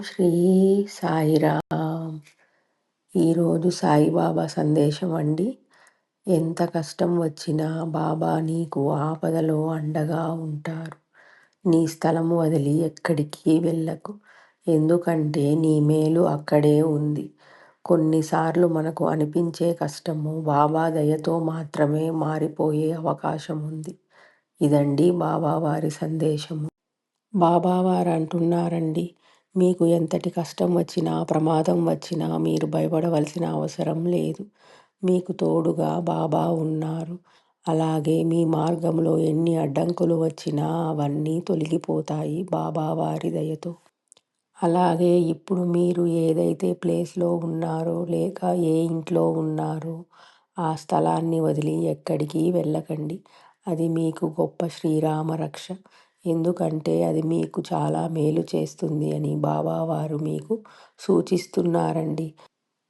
శ్రీ సాయిరామ్. ఈరోజు సాయిబాబా సందేశం అండి. ఎంత కష్టం వచ్చినా బాబా నీకు ఆపదలో అండగా ఉంటారు. నీ స్థలము వదిలి ఎక్కడికి వెళ్ళకు, ఎందుకంటే నీ మేలు అక్కడే ఉంది. కొన్నిసార్లు మనకు అనిపించే కష్టము బాబా దయతో మాత్రమే మారిపోయే అవకాశం ఉంది. ఇదండి బాబా వారి సందేశము. బాబావారు అంటున్నారండి, మీకు ఎంతటి కష్టం వచ్చినా, ప్రమాదం వచ్చినా మీరు భయపడవలసిన అవసరం లేదు. మీకు తోడుగా బాబా ఉన్నారు. అలాగే మీ మార్గంలో ఎన్ని అడ్డంకులు వచ్చినా అవన్నీ తొలగిపోతాయి బాబావారి దయతో. అలాగే ఇప్పుడు మీరు ఏదైతే ప్లేస్లో ఉన్నారో లేక ఏ ఇంట్లో ఉన్నారో ఆ స్థలాన్ని వదిలి ఎక్కడికి వెళ్ళకండి. అది మీకు గొప్ప శ్రీరామ రక్ష. ఎందుకంటే అది మీకు చాలా మేలు చేస్తుంది అని బాబావారు మీకు సూచిస్తున్నారండి.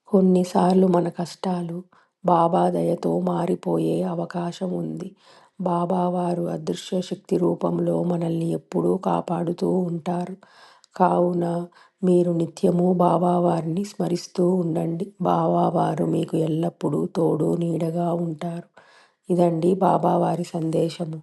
కొన్నిసార్లు మన కష్టాలు బాబా దయతో మారిపోయే అవకాశం ఉంది. బాబావారు అదృశ్య శక్తి రూపంలో మనల్ని ఎప్పుడూ కాపాడుతూ ఉంటారు. కావున మీరు నిత్యము బాబావారిని స్మరిస్తూ ఉండండి. బాబావారు మీకు ఎల్లప్పుడూ తోడు నీడగా ఉంటారు. ఇదండి బాబావారి సందేశము.